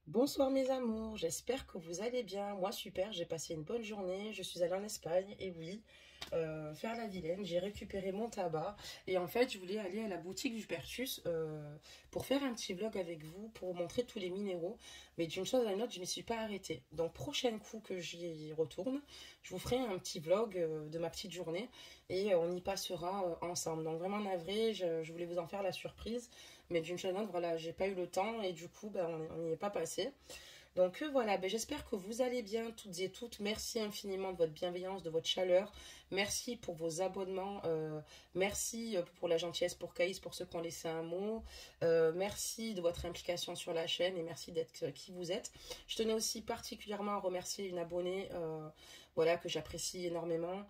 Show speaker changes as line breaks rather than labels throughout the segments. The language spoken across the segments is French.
Bonsoir mes amours, j'espère que vous allez bien. Moi super, j'ai passé une bonne journée, je suis allée en Espagne et oui, faire la vilaine, j'ai récupéré mon tabac et en fait je voulais aller à la boutique du Pertus pour faire un petit vlog avec vous, pour vous montrer tous les minéraux, mais d'une chose à une autre je ne m'y suis pas arrêtée. Donc prochain coup que j'y retourne, je vous ferai un petit vlog de ma petite journée et on y passera ensemble. Donc vraiment navré, je voulais vous en faire la surprise. Mais d'une chose à l'autre, voilà, j'ai pas eu le temps et du coup, ben, on n'y est pas passé. Donc voilà, ben, j'espère que vous allez bien toutes et toutes. Merci infiniment de votre bienveillance, de votre chaleur. Merci pour vos abonnements. Merci pour la gentillesse pour Caïs, pour ceux qui ont laissé un mot. Merci de votre implication sur la chaîne et merci d'être qui vous êtes. Je tenais aussi particulièrement à remercier une abonnée voilà, que j'apprécie énormément,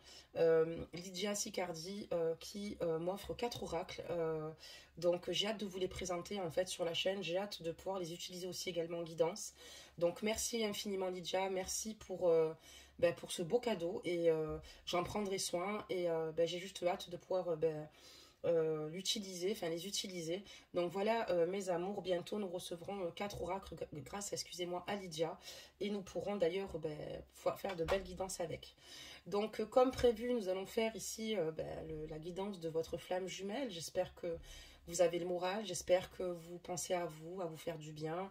Lydia Sicardi, qui m'offre 4 oracles. Donc j'ai hâte de vous les présenter en fait sur la chaîne. J'ai hâte de pouvoir les utiliser aussi également en guidance. Donc merci infiniment Lydia, merci pour ce beau cadeau et j'en prendrai soin et j'ai juste hâte de pouvoir l'utiliser, enfin les utiliser. Donc voilà mes amours, bientôt nous recevrons 4 oracles grâce, excusez-moi, à Lydia et nous pourrons d'ailleurs faire de belles guidances avec. Donc comme prévu, nous allons faire ici la guidance de votre flamme jumelle. J'espère que vous avez le moral, j'espère que vous pensez à vous faire du bien.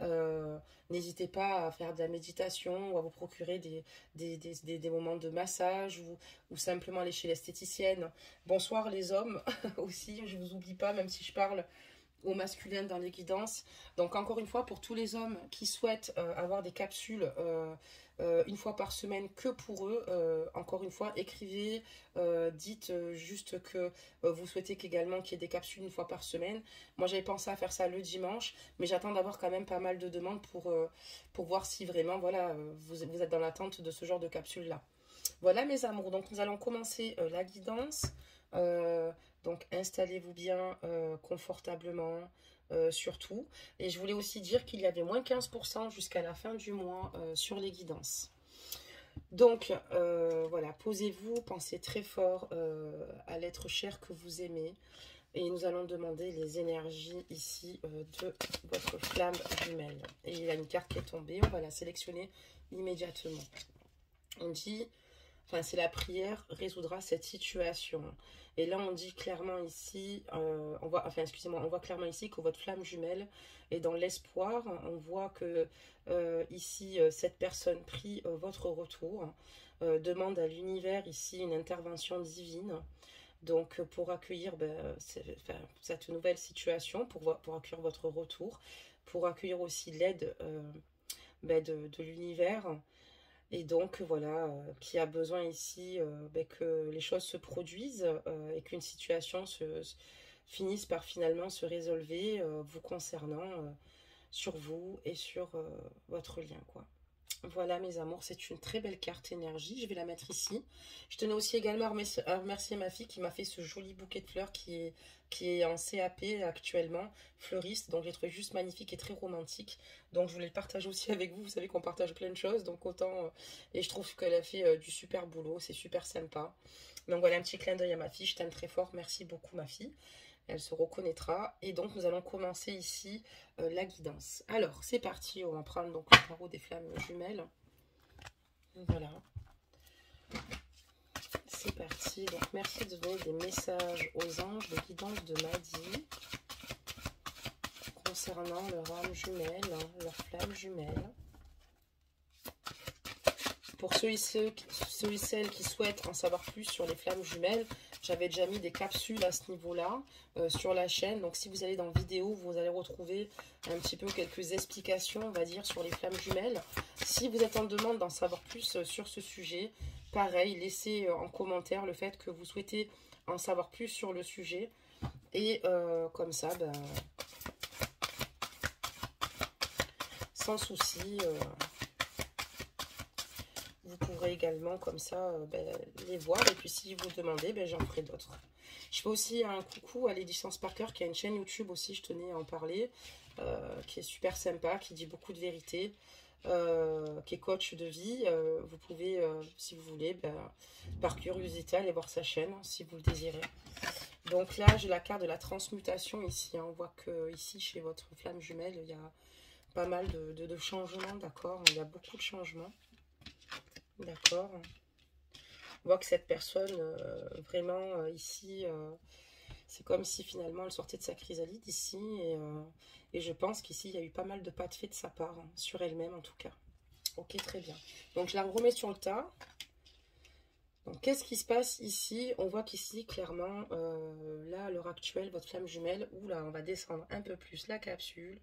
Euh, N'hésitez pas à faire de la méditation ou à vous procurer des moments de massage ou simplement aller chez l'esthéticienne. Bonsoir les hommes aussi, je ne vous oublie pas, même si je parle au masculin dans les guidances. Donc encore une fois, pour tous les hommes qui souhaitent avoir des capsules une fois par semaine que pour eux, encore une fois, écrivez, dites juste que vous souhaitez qu'également qu'il y ait des capsules une fois par semaine. Moi j'avais pensé à faire ça le dimanche, mais j'attends d'avoir quand même pas mal de demandes pour voir si vraiment voilà, vous êtes dans l'attente de ce genre de capsules-là. Voilà mes amours, donc nous allons commencer la guidance. Euh, donc installez-vous bien confortablement surtout. Et je voulais aussi dire qu'il y avait moins 15% jusqu'à la fin du mois sur les guidances. Donc voilà, posez-vous, pensez très fort à l'être cher que vous aimez. Et nous allons demander les énergies ici de votre flamme jumelle. Et il y a une carte qui est tombée, on va la sélectionner immédiatement. On dit enfin c'est la prière résoudra cette situation. Et là on dit clairement ici, on voit clairement ici que votre flamme jumelle est dans l'espoir. On voit que ici cette personne prie votre retour, demande à l'univers ici une intervention divine. Donc pour accueillir cette nouvelle situation, pour accueillir votre retour, pour accueillir aussi l'aide de l'univers. Et donc voilà, qui a besoin ici que les choses se produisent et qu'une situation finisse par finalement se résolver vous concernant sur vous et sur votre lien quoi. Voilà mes amours, c'est une très belle carte énergie, je vais la mettre ici. Je tenais aussi également à remercier ma fille qui m'a fait ce joli bouquet de fleurs qui est en CAP actuellement, fleuriste, donc je l'ai trouvé juste magnifique et très romantique. Donc je voulais le partager aussi avec vous, vous savez qu'on partage plein de choses, donc autant... et je trouve qu'elle a fait du super boulot, c'est super sympa. Donc voilà un petit clin d'œil à ma fille, je t'aime très fort, merci beaucoup ma fille. Elle se reconnaîtra. Et donc, nous allons commencer ici la guidance. Alors, c'est parti. On va prendre donc le tarot des flammes jumelles. Voilà. C'est parti. Donc, merci de donner des messages aux anges de guidance de Maddy concernant leur âme jumelle, leur flamme jumelle. Pour ceux et celles qui souhaitent en savoir plus sur les flammes jumelles, j'avais déjà mis des capsules à ce niveau-là sur la chaîne. Donc si vous allez dans vidéo, vous allez retrouver un petit peu quelques explications, on va dire, sur les flammes jumelles. Si vous êtes en demande d'en savoir plus sur ce sujet, pareil, laissez en commentaire le fait que vous souhaitez en savoir plus sur le sujet. Et comme ça, sans souci... vous pourrez également comme ça les voir. Et puis si vous demandez, j'en ferai d'autres. Je fais aussi un coucou à Lady Chance Parker qui a une chaîne YouTube aussi, je tenais à en parler, qui est super sympa, qui dit beaucoup de vérité, qui est coach de vie. Vous pouvez, si vous voulez, par curiosité, aller voir sa chaîne si vous le désirez. Donc là, j'ai la carte de la transmutation ici. On voit que ici, chez votre flamme jumelle, il y a pas mal de changements, d'accord. Il y a beaucoup de changements, d'accord. On voit que cette personne, vraiment, ici, c'est comme si finalement elle sortait de sa chrysalide ici. Et je pense qu'ici, il y a eu pas mal de pas de fait de sa part, hein, sur elle-même en tout cas. Ok, très bien. Donc, je la remets sur le tas. Donc, qu'est-ce qui se passe ici? On voit qu'ici, clairement, là, à l'heure actuelle, votre flamme jumelle, oula, on va descendre un peu plus la capsule.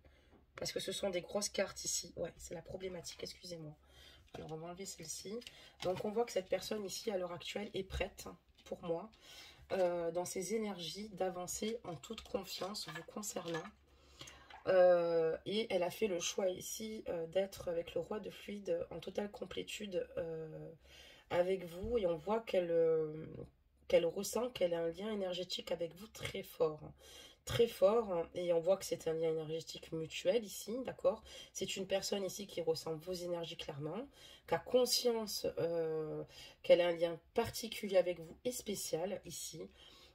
Parce que ce sont des grosses cartes ici. Ouais, c'est la problématique, excusez-moi. Alors, on va enlever celle-ci. Donc, on voit que cette personne ici, à l'heure actuelle, est prête, pour moi, dans ses énergies, d'avancer en toute confiance vous concernant. Et elle a fait le choix ici d'être avec le roi de fluide en totale complétude avec vous. Et on voit qu'elle ressent qu'elle a un lien énergétique avec vous très fort. Très fort, et on voit que c'est un lien énergétique mutuel ici, d'accord. C'est une personne ici qui ressent vos énergies clairement, qui a conscience qu'elle a un lien particulier avec vous et spécial ici.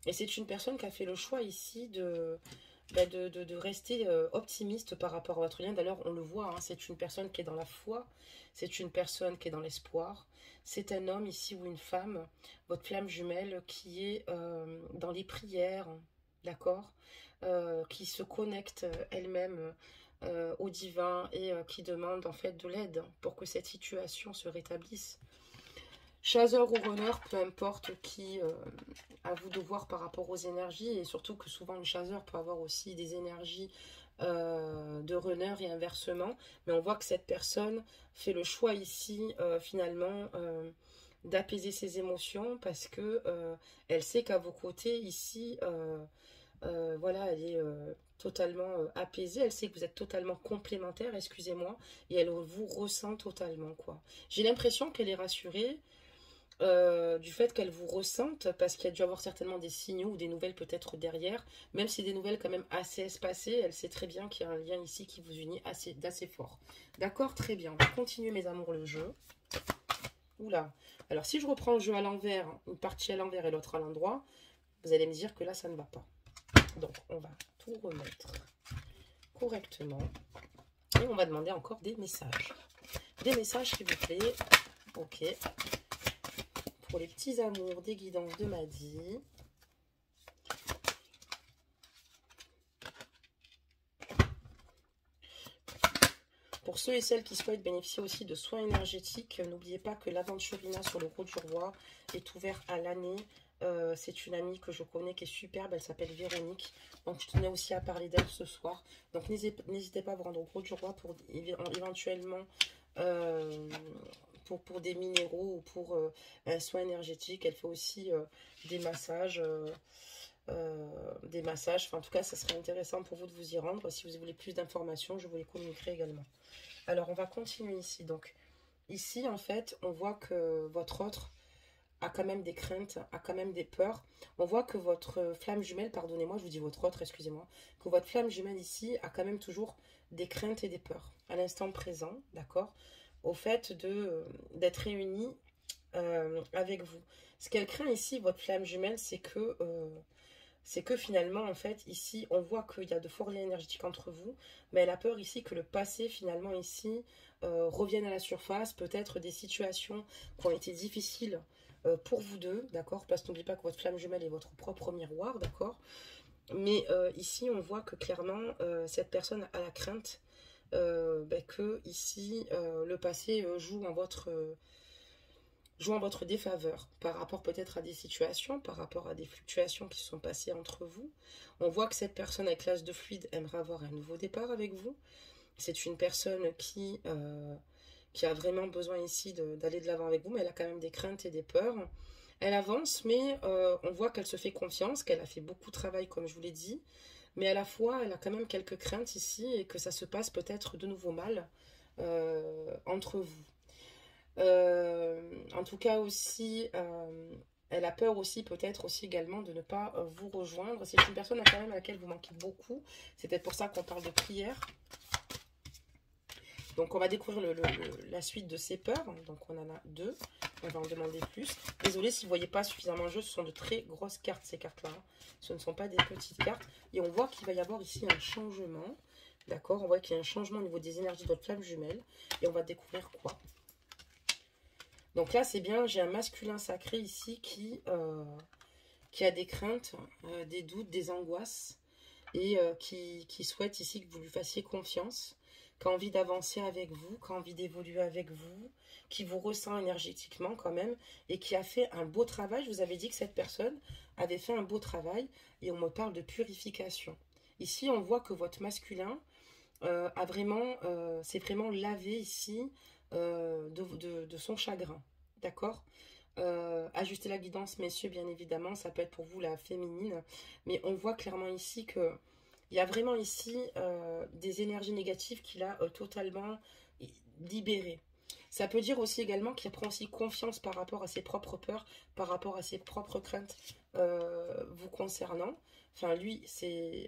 Et c'est une personne qui a fait le choix ici de rester optimiste par rapport à votre lien. D'ailleurs, on le voit, hein, c'est une personne qui est dans la foi, c'est une personne qui est dans l'espoir. C'est un homme ici ou une femme, votre flamme jumelle, qui est dans les prières, d'accord, qui se connecte elle-même au divin et qui demande en fait de l'aide pour que cette situation se rétablisse. Chasseur ou runner, peu importe qui, à vous de voir par rapport aux énergies, et surtout que souvent le chasseur peut avoir aussi des énergies de runner et inversement, mais on voit que cette personne fait le choix ici finalement d'apaiser ses émotions parce que elle sait qu'à vos côtés ici, voilà, elle est totalement apaisée, elle sait que vous êtes totalement complémentaires, excusez-moi, et elle vous ressent totalement, quoi. J'ai l'impression qu'elle est rassurée du fait qu'elle vous ressente, parce qu'il y a dû avoir certainement des signaux ou des nouvelles peut-être derrière, même si des nouvelles quand même assez espacées, elle sait très bien qu'il y a un lien ici qui vous unit d'assez fort. D'accord, très bien, on va continuer mes amours le jeu. Oula, alors si je reprends le jeu à l'envers, une partie à l'envers et l'autre à l'endroit, vous allez me dire que là ça ne va pas. Donc on va tout remettre correctement et on va demander encore des messages. Des messages s'il vous plaît. Ok. Pour les petits amours des guidances de Maddy. Pour ceux et celles qui souhaitent bénéficier aussi de soins énergétiques, n'oubliez pas que l'Aventurina sur le Gros du Roi est ouvert à l'année. C'est une amie que je connais qui est superbe, elle s'appelle Véronique. Donc je tenais aussi à parler d'elle ce soir. Donc n'hésitez pas à vous rendre au Gros du Roi pour éventuellement pour des minéraux ou pour un soin énergétique. Elle fait aussi des massages. Enfin en tout cas ça serait intéressant pour vous de vous y rendre. Si vous voulez plus d'informations, je vous les communiquerai également. Alors on va continuer ici. Donc ici en fait on voit que votre autre a quand même des craintes, a quand même des peurs. On voit que votre flamme jumelle, pardonnez-moi, je vous dis votre autre, excusez-moi, que votre flamme jumelle ici a quand même toujours des craintes et des peurs à l'instant présent, d'accord, au fait d'être réunis avec vous. Ce qu'elle craint ici, votre flamme jumelle, c'est que finalement, en fait, ici, on voit qu'il y a de forts liens énergétiques entre vous, mais elle a peur ici que le passé, finalement, ici, revienne à la surface, peut-être des situations qui ont été difficiles pour vous deux, d'accord, parce que n'oubliez pas que votre flamme jumelle est votre propre miroir, d'accord, mais ici, on voit que clairement, cette personne a la crainte que ici, le passé joue en votre défaveur par rapport peut-être à des situations, par rapport à des fluctuations qui se sont passées entre vous. On voit que cette personne avec l'as de fluide aimerait avoir un nouveau départ avec vous. C'est une personne qui a vraiment besoin ici d'aller de l'avant avec vous, mais elle a quand même des craintes et des peurs. Elle avance, mais on voit qu'elle se fait confiance, qu'elle a fait beaucoup de travail, comme je vous l'ai dit, mais à la fois, elle a quand même quelques craintes ici et que ça se passe peut-être de nouveau mal entre vous. En tout cas aussi, elle a peur aussi peut-être aussi également de ne pas vous rejoindre. C'est une personne quand même à laquelle vous manquez beaucoup. C'est peut-être pour ça qu'on parle de prière. Donc on va découvrir la suite de ces peurs. Donc on en a deux. On va en demander plus. Désolée si vous ne voyez pas suffisamment le jeu. Ce sont de très grosses cartes ces cartes-là. Ce ne sont pas des petites cartes. Et on voit qu'il va y avoir ici un changement. D'accord? On voit qu'il y a un changement au niveau des énergies de votre flamme jumelle. Et on va découvrir quoi. Donc là, c'est bien, j'ai un masculin sacré ici qui a des craintes, des doutes, des angoisses. Et qui souhaite ici que vous lui fassiez confiance, qui a envie d'avancer avec vous, qui a envie d'évoluer avec vous, qui vous ressent énergétiquement quand même, et qui a fait un beau travail. Je vous avais dit que cette personne avait fait un beau travail, et on me parle de purification. Ici, on voit que votre masculin s'est vraiment lavé ici de son chagrin. D'accord? Ajuster la guidance, messieurs, bien évidemment, ça peut être pour vous la féminine, mais on voit clairement ici que il y a vraiment ici des énergies négatives qu'il a totalement libérées. Ça peut dire aussi également qu'il prend aussi confiance par rapport à ses propres peurs, par rapport à ses propres craintes vous concernant. Enfin, lui,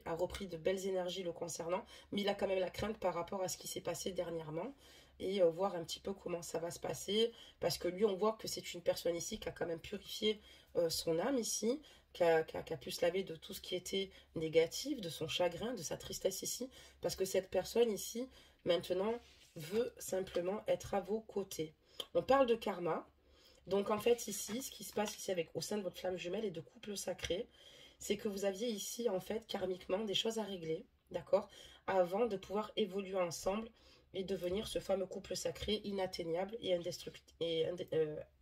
a repris de belles énergies le concernant, mais il a quand même la crainte par rapport à ce qui s'est passé dernièrement et voir un petit peu comment ça va se passer. Parce que lui, on voit que c'est une personne ici qui a quand même purifié son âme ici, qui a pu se laver de tout ce qui était négatif, de son chagrin, de sa tristesse ici. Parce que cette personne ici, maintenant, veut simplement être à vos côtés. On parle de karma. Donc en fait ici, ce qui se passe ici au sein de votre flamme jumelle et de couple sacré, c'est que vous aviez ici en fait karmiquement des choses à régler, d'accord, avant de pouvoir évoluer ensemble et devenir ce fameux couple sacré inatteignable et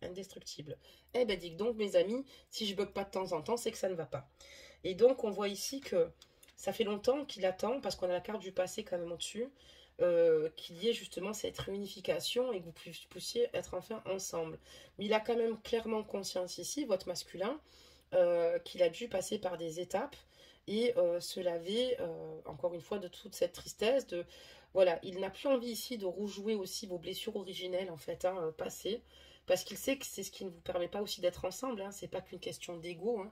indestructible. Eh ben dites donc mes amis, si je bug pas de temps en temps, c'est que ça ne va pas. Et donc on voit ici que ça fait longtemps qu'il attend, parce qu'on a la carte du passé quand même au-dessus, qu'il y ait justement cette réunification et que vous puissiez être enfin ensemble. Mais il a quand même clairement conscience ici, votre masculin, qu'il a dû passer par des étapes et se laver, encore une fois, de toute cette tristesse. Voilà, il n'a plus envie ici de rejouer aussi vos blessures originelles, en fait, passées, parce qu'il sait que c'est ce qui ne vous permet pas aussi d'être ensemble. C'est pas qu'une question d'ego,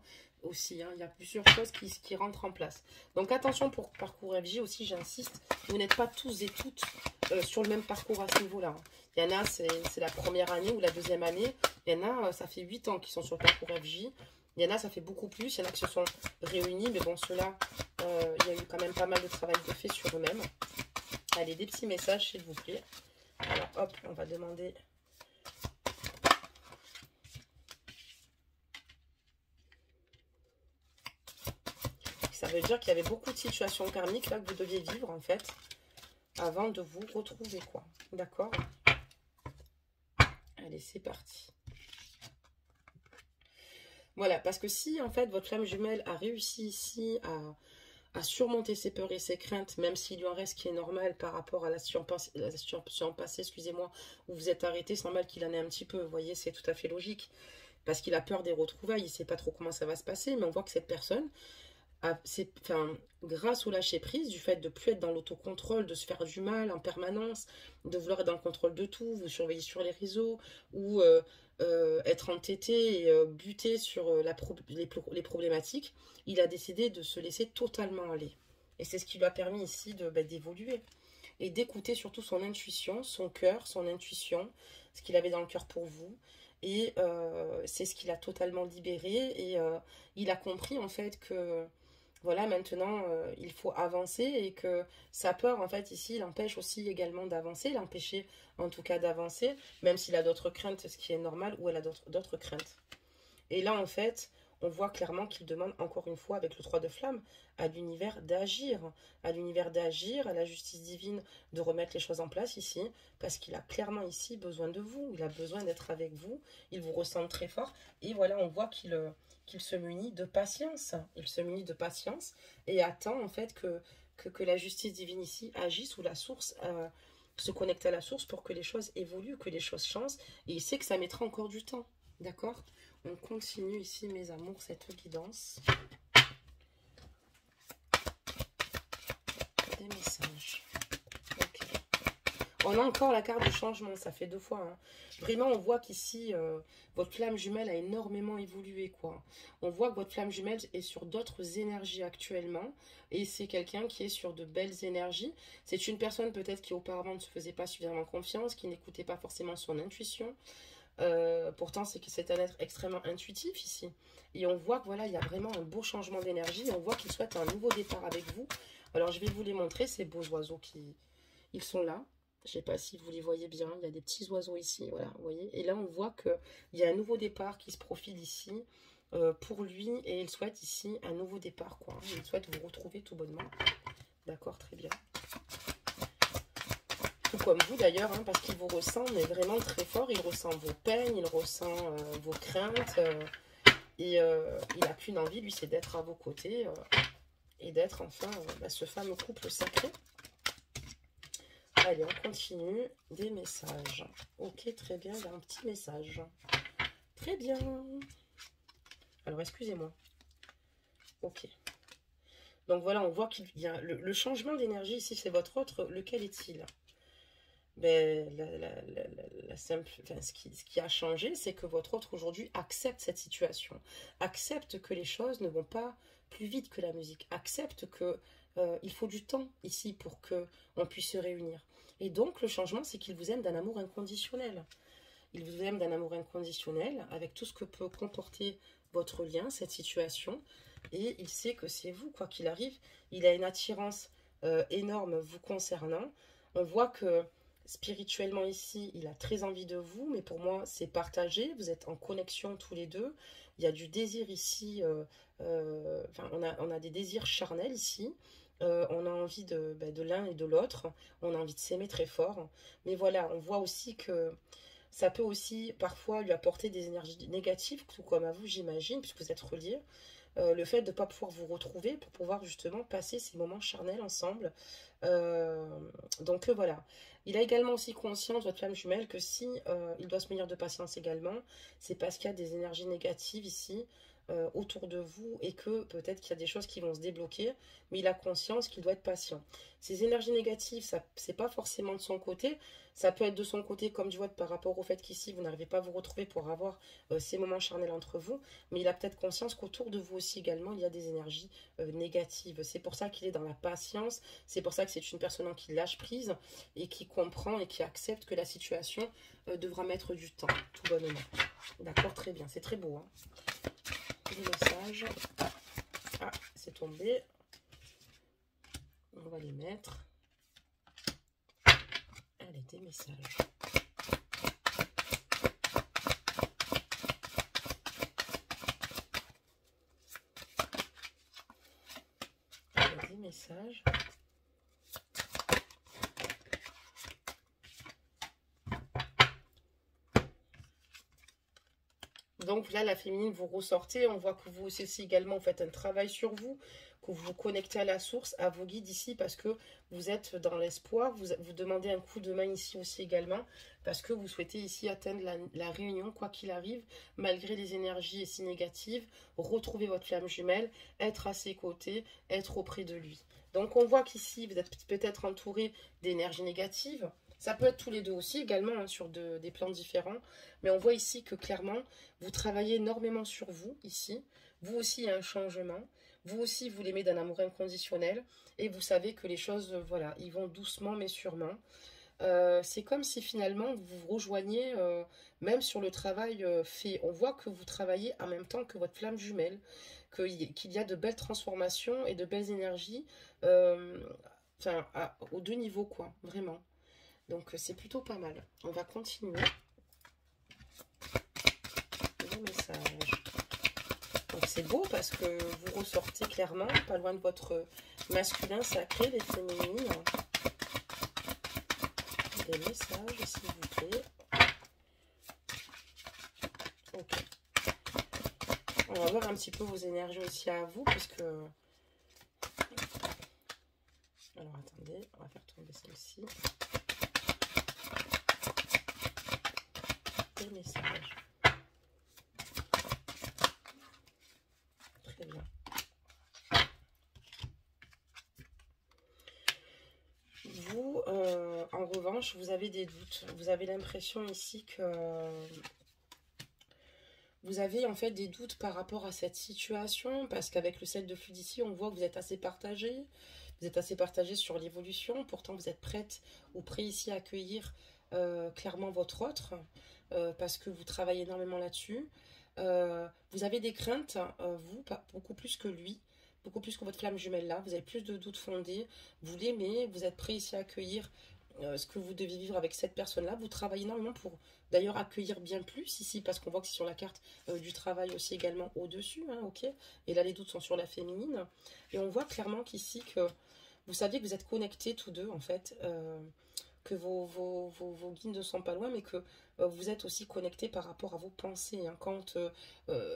aussi. Il y a plusieurs choses qui rentrent en place. Donc attention pour parcours FJ aussi, j'insiste, vous n'êtes pas tous et toutes sur le même parcours à ce niveau-là. Il y en a, c'est la première année ou la deuxième année. Il y en a, ça fait 8 ans qu'ils sont sur le parcours FJ. Il y en a, ça fait beaucoup plus. Il y en a qui se sont réunis, mais bon, ceux-là, il y a eu quand même pas mal de travail de fait sur eux-mêmes. Allez, des petits messages, s'il vous plaît. Alors, hop, on va demander... Ça veut dire qu'il y avait beaucoup de situations karmiques là que vous deviez vivre, en fait, avant de vous retrouver, quoi. D'accord? Allez, c'est parti. Voilà, parce que si, en fait, votre flamme jumelle a réussi ici à surmonter ses peurs et ses craintes, même s'il lui en reste qui est normal par rapport à la situation passée, excusez-moi, où vous êtes arrêté, c'est normal qu'il en ait un petit peu, vous voyez, c'est tout à fait logique, parce qu'il a peur des retrouvailles, il ne sait pas trop comment ça va se passer, mais on voit que cette personne, grâce au lâcher prise, du fait de ne plus être dans l'autocontrôle, de se faire du mal en permanence, de vouloir être dans le contrôle de tout, vous surveiller sur les réseaux, ou être entêté et buté sur les problématiques, il a décidé de se laisser totalement aller. Et c'est ce qui lui a permis ici d'évoluer et d'écouter surtout son intuition, son cœur, son intuition, ce qu'il avait dans le cœur pour vous. Et c'est ce qu'il a totalement libéré. Et il a compris en fait que voilà, maintenant, il faut avancer et que sa peur, en fait, ici, l'empêche aussi également d'avancer, l'empêcher en tout cas d'avancer, même s'il a d'autres craintes, ce qui est normal, ou elle a d'autres craintes. Et là, en fait, on voit clairement qu'il demande, encore une fois, avec le 3 de flamme, à l'univers d'agir, à la justice divine de remettre les choses en place ici, parce qu'il a clairement ici besoin de vous, il a besoin d'être avec vous, il vous ressent très fort, et voilà, on voit qu'il se munit de patience, et attend en fait que la justice divine ici agisse, ou la source, se connecte à la source pour que les choses évoluent, que les choses changent, et il sait que ça mettra encore du temps, d'accord? On continue ici, mes amours, cette guidance. Des messages. Okay. On a encore la carte du changement, ça fait 2 fois. Vraiment, on voit qu'ici, votre flamme jumelle a énormément évolué, quoi. On voit que votre flamme jumelle est sur d'autres énergies actuellement. Et c'est quelqu'un qui est sur de belles énergies. C'est une personne peut-être qui auparavant ne se faisait pas suffisamment confiance, qui n'écoutait pas forcément son intuition. Pourtant, c'est un être extrêmement intuitif ici. Et on voit que voilà, il y a vraiment un beau changement d'énergie. On voit qu'il souhaite un nouveau départ avec vous. Alors, je vais vous les montrer, ces beaux oiseaux qui... Ils sont là. Je ne sais pas si vous les voyez bien. Il y a des petits oiseaux ici, voilà, vous voyez. Et là, on voit qu'il y a un nouveau départ qui se profile ici pour lui. Et il souhaite ici un nouveau départ, quoi. Il souhaite vous retrouver tout bonnement. D'accord, très bien. Tout comme vous d'ailleurs, hein, parce qu'il vous ressent, mais vraiment très fort. Il ressent vos peines, il ressent vos craintes. Et il n'a qu'une envie, lui, c'est d'être à vos côtés et d'être enfin ce fameux couple sacré. Allez, on continue. Des messages. Ok, très bien, il y a un petit message. Très bien. Alors, excusez-moi. Ok. Donc voilà, on voit qu'il y a le changement d'énergie ici, c'est votre autre. Lequel est-il? Ben, ce qui a changé, c'est que votre autre aujourd'hui accepte cette situation, accepte que les choses ne vont pas plus vite que la musique, accepte que il faut du temps ici pour que on puisse se réunir. Et donc le changement, c'est qu'il vous aime d'un amour inconditionnel. Il vous aime d'un amour inconditionnel avec tout ce que peut comporter votre lien, cette situation. Et il sait que c'est vous, quoi qu'il arrive. Il a une attirance énorme vous concernant. On voit que spirituellement ici, il a très envie de vous, mais pour moi, c'est partagé. Vous êtes en connexion tous les deux. Il y a du désir ici. Enfin, on a des désirs charnels ici. On a envie de l'un et de l'autre. On a envie de s'aimer très fort. Mais voilà, on voit aussi que ça peut aussi parfois lui apporter des énergies négatives, tout comme à vous, j'imagine, puisque vous êtes reliés. Le fait de ne pas pouvoir vous retrouver pour pouvoir justement passer ces moments charnels ensemble. Euh, donc voilà. Il a également aussi conscience, votre flamme jumelle, que si il doit se munir de patience également, c'est parce qu'il y a des énergies négatives ici autour de vous et que peut-être qu'il y a des choses qui vont se débloquer, mais il a conscience qu'il doit être patient. Ces énergies négatives, ça c'est pas forcément de son côté, ça peut être de son côté comme je vois par rapport au fait qu'ici vous n'arrivez pas à vous retrouver pour avoir ces moments charnels entre vous, mais il a peut-être conscience qu'autour de vous aussi également il y a des énergies négatives. C'est pour ça qu'il est dans la patience, c'est pour ça que c'est une personne qui lâche prise et qui comprend et qui accepte que la situation devra mettre du temps, tout bonnement. D'accord, très bien, c'est très beau. Hein. Les messages. Ah, c'est tombé. On va les mettre. Allez, des messages. Allez, des messages. Donc là, la féminine, vous ressortez. On voit que vous aussi également faites un travail sur vous, que vous vous connectez à la source, à vos guides ici, parce que vous êtes dans l'espoir. Vous demandez un coup de main ici aussi également, parce que vous souhaitez ici atteindre la réunion, quoi qu'il arrive, malgré les énergies ici négatives, retrouver votre flamme jumelle, être à ses côtés, être auprès de lui. Donc on voit qu'ici, vous êtes peut-être entouré d'énergies négatives. Ça peut être tous les deux aussi également hein, sur des plans différents. Mais on voit ici que clairement, vous travaillez énormément sur vous ici. Vous aussi, il y a un changement. Vous aussi, vous l'aimez d'un amour inconditionnel. Et vous savez que les choses, voilà, ils vont doucement mais sûrement. C'est comme si finalement, vous vous rejoignez même sur le travail fait. On voit que vous travaillez en même temps que votre flamme jumelle. Qu'il y a de belles transformations et de belles énergies. Enfin, aux deux niveaux, quoi, vraiment. Donc, c'est plutôt pas mal. On va continuer. Les messages. Donc, c'est beau parce que vous ressortez clairement, pas loin de votre masculin sacré, les féminines. Des messages, s'il vous plaît. Ok. On va voir un petit peu vos énergies aussi à vous, puisque... Alors, attendez, on va faire tomber celle-ci. Des messages. Très bien. Vous, en revanche, vous avez des doutes. Vous avez l'impression ici que vous avez en fait des doutes par rapport à cette situation, parce qu'avec le 7 de flûte ici, on voit que vous êtes assez partagé. Vous êtes assez partagé sur l'évolution. Pourtant, vous êtes prête ou prêt ici à accueillir clairement votre autre, parce que vous travaillez énormément là-dessus. Vous avez des craintes, vous, beaucoup plus que lui, beaucoup plus que votre flamme jumelle là. Vous avez plus de doutes fondés, vous l'aimez, vous êtes prêt ici à accueillir ce que vous devez vivre avec cette personne-là. Vous travaillez énormément pour d'ailleurs accueillir bien plus ici, parce qu'on voit que c'est sur la carte du travail aussi également au-dessus, hein, ok. Et là, les doutes sont sur la féminine. Et on voit clairement qu'ici, que vous saviez que vous êtes connectés tous deux, en fait, que vos guides ne sont pas loin, mais que vous êtes aussi connectés par rapport à vos pensées. Hein. Quand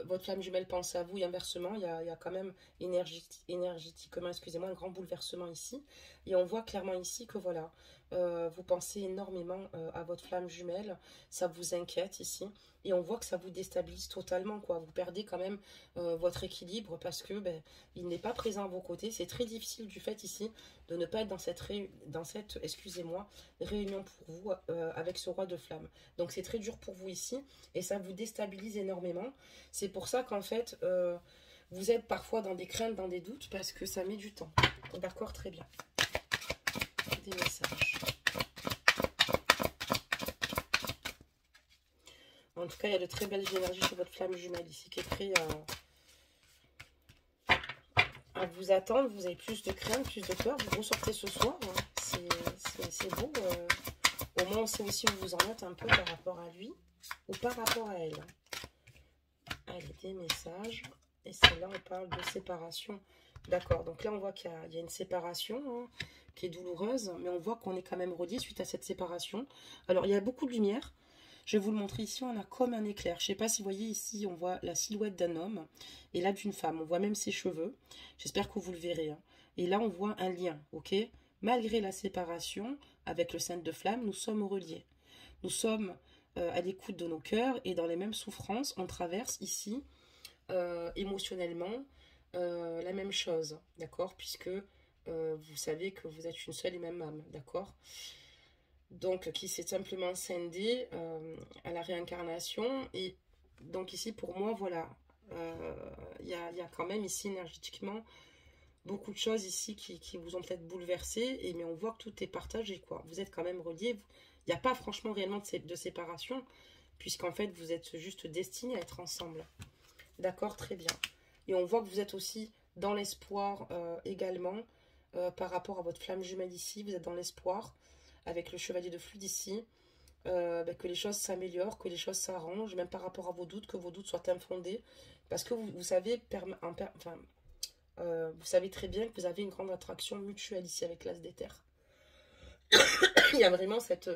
votre flamme jumelle pense à vous et inversement, il y a quand même énergétiquement, excusez-moi, un grand bouleversement ici. Et on voit clairement ici que voilà, vous pensez énormément à votre flamme jumelle, ça vous inquiète ici. Et on voit que ça vous déstabilise totalement, quoi. Vous perdez quand même votre équilibre parce que ben, il n'est pas présent à vos côtés. C'est très difficile du fait ici de ne pas être dans cette excusez-moi, réunion pour vous avec ce roi de flamme. Donc c'est très dur pour vous ici et ça vous déstabilise énormément. C'est pour ça qu'en fait, vous êtes parfois dans des craintes, dans des doutes parce que ça met du temps. D'accord, très bien. Des messages. En tout cas, il y a de très belles énergies chez votre flamme jumelle ici qui est prêt à vous attendre. Vous avez plus de crainte, plus de peur. Vous ressortez ce soir. Hein. C'est beau. Au moins, on sait aussi où vous en êtes un peu par rapport à lui ou par rapport à elle. Allez, des messages. Et celle-là, on parle de séparation. D'accord, donc là, on voit qu'il y a une séparation hein, qui est douloureuse, mais on voit qu'on est quand même relié suite à cette séparation. Alors, il y a beaucoup de lumière. Je vais vous le montrer ici, on a comme un éclair. Je ne sais pas si vous voyez ici, on voit la silhouette d'un homme et là d'une femme. On voit même ses cheveux. J'espère que vous le verrez. Hein. Et là, on voit un lien, ok? Malgré la séparation, avec le cintre de flamme, nous sommes reliés. Nous sommes à l'écoute de nos cœurs et dans les mêmes souffrances. On traverse ici, émotionnellement, la même chose, d'accord? Puisque vous savez que vous êtes une seule et même âme, d'accord? Donc qui s'est simplement scindé à la réincarnation. Et donc ici, pour moi, voilà, il y a quand même ici énergétiquement beaucoup de choses ici qui vous ont peut-être bouleversé, mais on voit que tout est partagé, quoi. Vous êtes quand même reliés. Il n'y a pas franchement réellement de séparation, puisqu'en fait, vous êtes juste destinés à être ensemble. D'accord, très bien. Et on voit que vous êtes aussi dans l'espoir également, par rapport à votre flamme jumelle ici. Vous êtes dans l'espoir, avec le chevalier de flûte ici, que les choses s'améliorent, que les choses s'arrangent, même par rapport à vos doutes, que vos doutes soient infondés. Parce que vous savez, vous savez très bien que vous avez une grande attraction mutuelle ici avec l'as d'éther. Il y a vraiment cette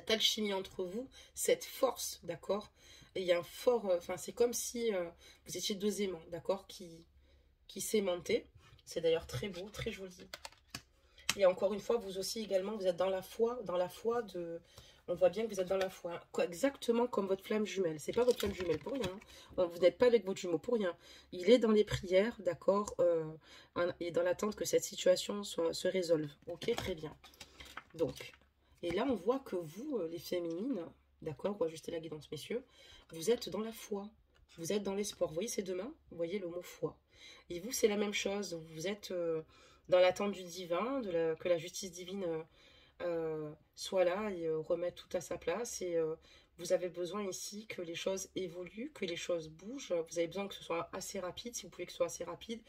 alchimie entre vous, cette force, d'accord? Et il y a un fort, c'est comme si vous étiez deux aimants, d'accord, qui s'aimantaient. C'est d'ailleurs très beau, très joli. Et encore une fois, vous aussi également, vous êtes dans la foi de... On voit bien que vous êtes dans la foi, hein, exactement comme votre flamme jumelle. C'est pas votre flamme jumelle pour rien. Hein. Vous n'êtes pas avec votre jumeau pour rien. Il est dans les prières, d'accord, et dans l'attente que cette situation se résolve. Ok, très bien. Donc, et là, on voit que vous, les féminines, d'accord, on va ajuster la guidance, messieurs, vous êtes dans la foi. Vous êtes dans l'espoir. Vous voyez ces deux mains? Vous voyez le mot foi. Et vous, c'est la même chose. Vous êtes dans l'attente du divin, que la justice divine soit là et remette tout à sa place. Et vous avez besoin ici que les choses évoluent, que les choses bougent. Vous avez besoin que ce soit assez rapide. Si vous pouvez que ce soit assez rapide,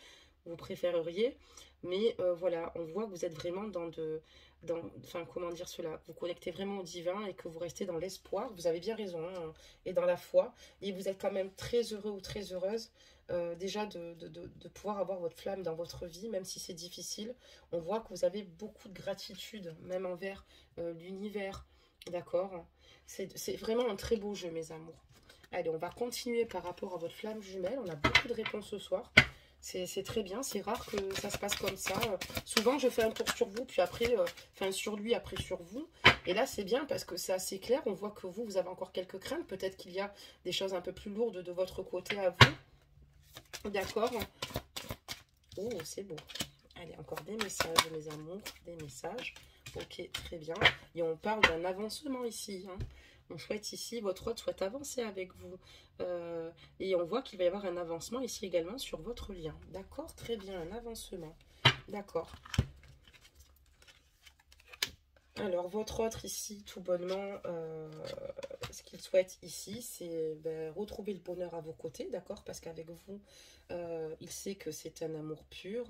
vous préféreriez. Mais voilà, on voit que vous êtes vraiment comment dire cela, vous connectez vraiment au divin et que vous restez dans l'espoir. Vous avez bien raison, hein, et dans la foi. Et vous êtes quand même très heureux ou très heureuse déjà de pouvoir avoir votre flamme dans votre vie, même si c'est difficile. On voit que vous avez beaucoup de gratitude, même envers l'univers, d'accord? C'est vraiment un très beau jeu, mes amours. Allez, on va continuer par rapport à votre flamme jumelle. On a beaucoup de réponses ce soir. C'est très bien, c'est rare que ça se passe comme ça. Souvent, je fais un tour sur vous, puis après, sur lui, après sur vous. Et là, c'est bien parce que c'est assez clair. On voit que vous avez encore quelques craintes. Peut-être qu'il y a des choses un peu plus lourdes de votre côté à vous. D'accord? Oh, c'est beau. Allez, encore des messages, mes amours, des messages. Ok, très bien. Et on parle d'un avancement ici, hein. On souhaite ici, votre hôte souhaite avancer avec vous. Et on voit qu'il va y avoir un avancement ici également sur votre lien. D'accord, très bien, un avancement. D'accord. Alors, votre autre ici, tout bonnement, ce qu'il souhaite ici, c'est ben, retrouver le bonheur à vos côtés, d'accord? Parce qu'avec vous, il sait que c'est un amour pur.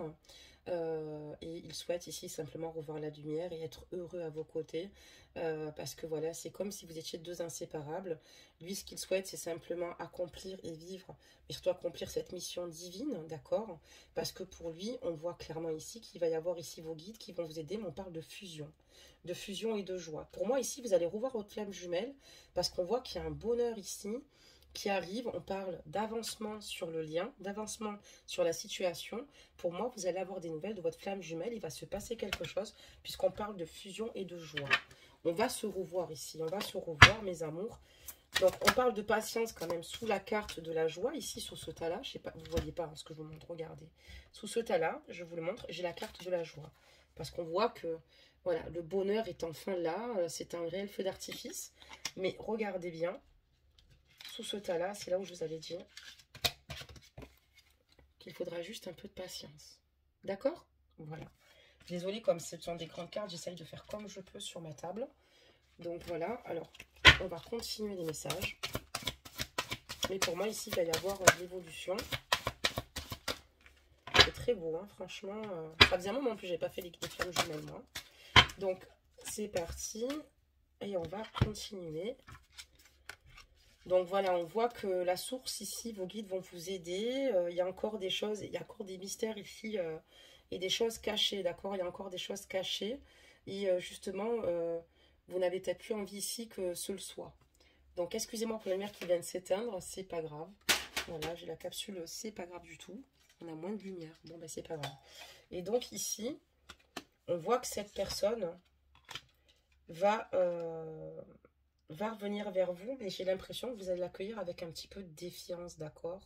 Et il souhaite ici simplement revoir la lumière et être heureux à vos côtés. Parce que voilà, c'est comme si vous étiez deux inséparables. Lui, ce qu'il souhaite, c'est simplement accomplir et vivre, mais surtout accomplir cette mission divine, d'accord? Parce que pour lui, on voit clairement ici qu'il va y avoir ici vos guides qui vont vous aider, mais on parle de fusion et de joie. Pour moi, ici, vous allez revoir votre flamme jumelle, parce qu'on voit qu'il y a un bonheur ici qui arrive. On parle d'avancement sur le lien, d'avancement sur la situation. Pour moi, vous allez avoir des nouvelles de votre flamme jumelle. Il va se passer quelque chose, puisqu'on parle de fusion et de joie. On va se revoir ici, on va se revoir, mes amours. Donc, on parle de patience quand même sous la carte de la joie, ici sur ce tas-là. Je sais pas, vous ne voyez pas hein, ce que je vous montre, regardez. Sous ce tas-là, je vous le montre, j'ai la carte de la joie. Parce qu'on voit que voilà, le bonheur est enfin là, c'est un réel feu d'artifice. Mais regardez bien, sous ce tas-là, c'est là où je vous avais dit qu'il faudra juste un peu de patience. D'accord? Voilà. Désolée, comme ce sont des grandes cartes, j'essaye de faire comme je peux sur ma table. Donc voilà, alors on va continuer les messages. Mais pour moi, ici, il va y avoir l'évolution. C'est très beau, hein, franchement. Ça faisait un moment que je n'avais pas fait les flammes jumelles, moi. Donc, c'est parti. Et on va continuer. Donc voilà, on voit que la source ici, vos guides vont vous aider. Il y a encore des choses, il y a encore des mystères ici et des choses cachées, d'accord? Il y a encore des choses cachées. Et justement, vous n'avez peut-être plus envie ici que ce le soit. Donc excusez-moi pour la lumière qui vient de s'éteindre, c'est pas grave. Voilà, j'ai la capsule, c'est pas grave du tout. On a moins de lumière. Bon, ben c'est pas grave. Et donc ici, on voit que cette personne va revenir vers vous, mais j'ai l'impression que vous allez l'accueillir avec un petit peu de défiance, d'accord?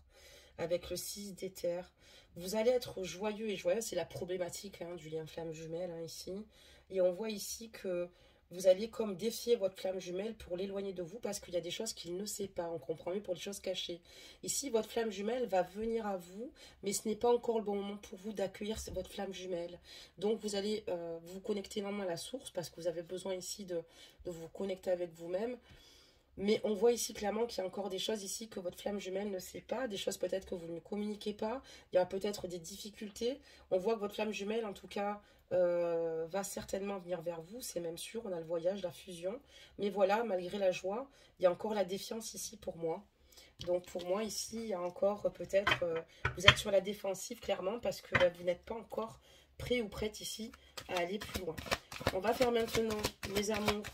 Avec le 6 d'éther. Vous allez être joyeux et joyeux, c'est la problématique hein, du lien flamme jumelle hein, ici. Et on voit ici que vous allez comme défier votre flamme jumelle pour l'éloigner de vous parce qu'il y a des choses qu'il ne sait pas. On comprend mieux pour les choses cachées. Ici, votre flamme jumelle va venir à vous, mais ce n'est pas encore le bon moment pour vous d'accueillir votre flamme jumelle. Donc, vous allez vous connecter vraiment à la source parce que vous avez besoin ici de vous connecter avec vous-même. Mais on voit ici clairement qu'il y a encore des choses ici que votre flamme jumelle ne sait pas, des choses peut-être que vous ne communiquez pas, il y a peut-être des difficultés. On voit que votre flamme jumelle, en tout cas, va certainement venir vers vous, c'est même sûr, on a le voyage, la fusion. Mais voilà, malgré la joie, il y a encore la défiance ici pour moi. Donc pour moi ici, il y a encore peut-être, vous êtes sur la défensive clairement parce que vous n'êtes pas encore prêt ou prête ici à aller plus loin. On va faire maintenant, mes amours,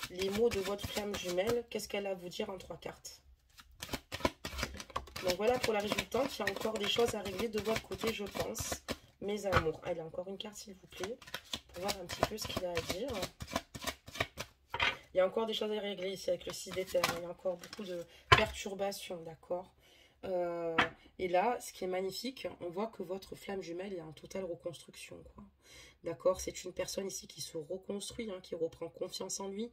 les mots de votre flamme jumelle. Qu'est-ce qu'elle a à vous dire en 3 cartes? Donc voilà pour la résultante. Il y a encore des choses à régler de votre côté, je pense. Mes amours. Allez, encore une carte, s'il vous plaît. Pour voir un petit peu ce qu'il a à dire. Il y a encore des choses à régler ici avec le 6 d'éther. Il y a encore beaucoup de perturbations, d'accord? Et là, ce qui est magnifique, on voit que votre flamme jumelle est en totale reconstruction, quoi. D'accord, c'est une personne ici qui se reconstruit, hein, qui reprend confiance en lui,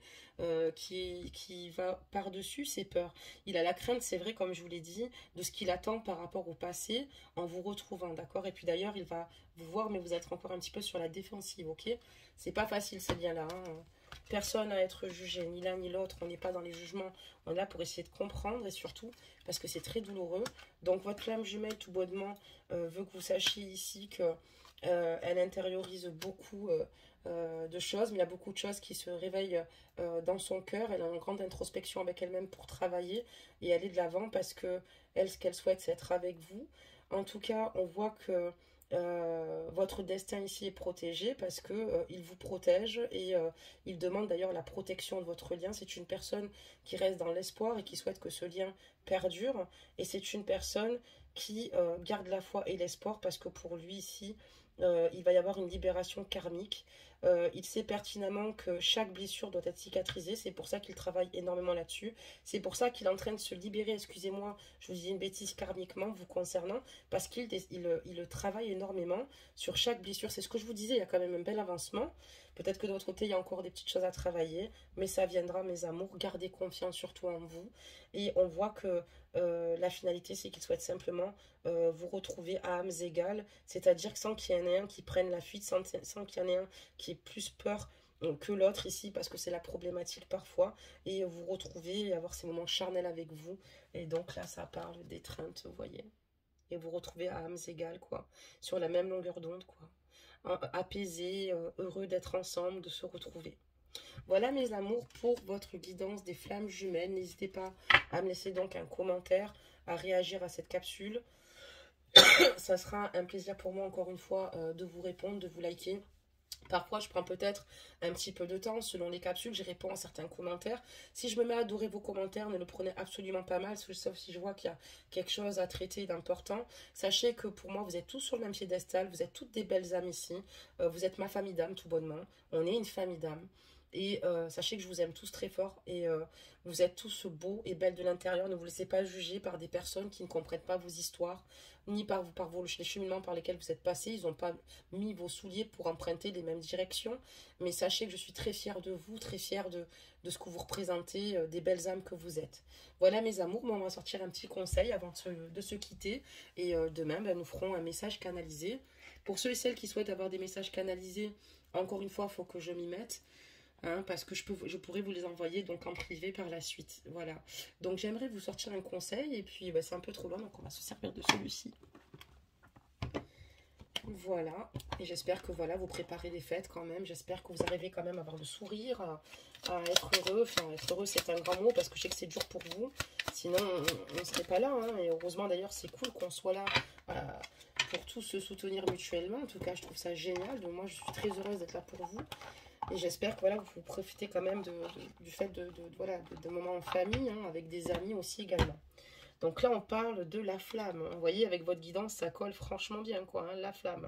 qui va par-dessus ses peurs. Il a la crainte, c'est vrai, comme je vous l'ai dit, de ce qu'il attend par rapport au passé en vous retrouvant, d'accord? Et puis d'ailleurs, il va vous voir, mais vous êtes encore un petit peu sur la défensive, ok? C'est pas facile ces liens-là, hein. Personne à être jugé, ni l'un ni l'autre, on n'est pas dans les jugements, on est là pour essayer de comprendre et surtout parce que c'est très douloureux. Donc votre flamme jumelle tout bonnement veut que vous sachiez ici que elle intériorise beaucoup de choses, mais il y a beaucoup de choses qui se réveillent dans son cœur. Elle a une grande introspection avec elle-même pour travailler et aller de l'avant parce que elle, ce qu'elle souhaite, c'est être avec vous. En tout cas, on voit que votre destin ici est protégé parce que il vous protège et il demande d'ailleurs la protection de votre lien. C'est une personne qui reste dans l'espoir et qui souhaite que ce lien perdure et c'est une personne qui garde la foi et l'espoir parce que pour lui ici il va y avoir une libération karmique. Il sait pertinemment que chaque blessure doit être cicatrisée, c'est pour ça qu'il travaille énormément là-dessus, c'est pour ça qu'il est en train de se libérer, excusez-moi, je vous dis une bêtise karmiquement vous concernant, parce qu'il travaille énormément sur chaque blessure, c'est ce que je vous disais, il y a quand même un bel avancement, peut-être que de votre côté il y a encore des petites choses à travailler, mais ça viendra mes amours, gardez confiance surtout en vous, et on voit que la finalité c'est qu'il souhaite simplement vous retrouver à âmes égales, c'est-à-dire sans qu'il y en ait un qui prenne la fuite, sans qu'il y en ait un qui ait plus peur que l'autre ici, parce que c'est la problématique parfois, et vous retrouver et avoir ces moments charnels avec vous. Et donc là, ça parle d'étreinte, vous voyez. Et vous retrouvez à âmes égales, quoi, sur la même longueur d'onde, quoi. Apaisés, heureux d'être ensemble, de se retrouver. Voilà mes amours pour votre guidance des flammes jumelles. N'hésitez pas à me laisser donc un commentaire, à réagir à cette capsule. Ça sera un plaisir pour moi encore une fois de vous répondre, de vous liker. Parfois, je prends peut-être un petit peu de temps selon les capsules, je réponds à certains commentaires. Si je me mets à adorer vos commentaires, ne le prenez absolument pas mal, sauf si je vois qu'il y a quelque chose à traiter d'important. Sachez que pour moi, vous êtes tous sur le même piédestal, vous êtes toutes des belles âmes ici. Vous êtes ma famille d'âmes, tout bonnement. On est une famille d'âmes. Et sachez que je vous aime tous très fort et vous êtes tous beaux et belles de l'intérieur. Ne vous laissez pas juger par des personnes qui ne comprennent pas vos histoires, ni par les cheminements par lesquels vous êtes passés. Ils n'ont pas mis vos souliers pour emprunter les mêmes directions. Mais sachez que je suis très fière de vous, très fière de ce que vous représentez, des belles âmes que vous êtes. Voilà mes amours, moi, on va sortir un petit conseil avant de se quitter. Et demain, ben, nous ferons un message canalisé. Pour ceux et celles qui souhaitent avoir des messages canalisés, encore une fois, il faut que je m'y mette. Hein, parce que je pourrais vous les envoyer donc en privé par la suite. Voilà. Donc j'aimerais vous sortir un conseil et puis bah, c'est un peu trop long donc on va se servir de celui-ci. Voilà. Et j'espère que voilà, vous préparez les fêtes quand même. J'espère que vous arrivez quand même à avoir le sourire, à être heureux. Enfin, être heureux c'est un grand mot parce que je sais que c'est dur pour vous. Sinon on ne serait pas là. Hein. Et heureusement d'ailleurs c'est cool qu'on soit là pour tous se soutenir mutuellement. En tout cas je trouve ça génial. Donc moi je suis très heureuse d'être là pour vous. Et j'espère que voilà, vous profitez quand même du fait de moments en famille, hein, avec des amis aussi également. Donc là, on parle de la flamme. Vous voyez, avec votre guidance, ça colle franchement bien, quoi, hein, la flamme.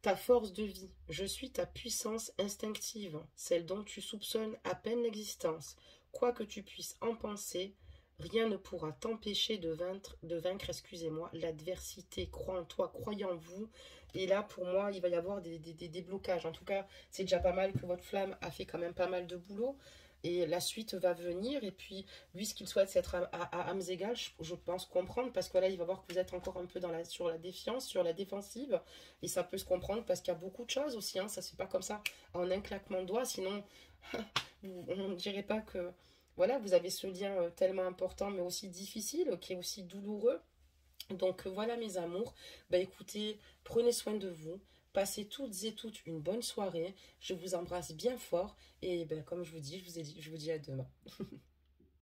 Ta force de vie. Je suis ta puissance instinctive, celle dont tu soupçonnes à peine l'existence. Quoi que tu puisses en penser, rien ne pourra t'empêcher de vaincre, excusez-moi, l'adversité. Crois en toi, croyez en vous. Et là, pour moi, il va y avoir des blocages. En tout cas, c'est déjà pas mal que votre flamme a fait quand même pas mal de boulot. Et la suite va venir. Et puis, lui, ce qu'il souhaite, c'est être à âmes égales, je pense comprendre. Parce que là, il va voir que vous êtes encore un peu sur la défiance, sur la défensive. Et ça peut se comprendre parce qu'il y a beaucoup de choses aussi. Hein, ça ne se fait pas comme ça en un claquement de doigts. Sinon, on ne dirait pas que... Voilà, vous avez ce lien tellement important, mais aussi difficile, qui est aussi douloureux. Donc voilà mes amours, bah écoutez, prenez soin de vous, passez toutes et toutes une bonne soirée, je vous embrasse bien fort et bah, comme je vous dis, je vous dis à demain.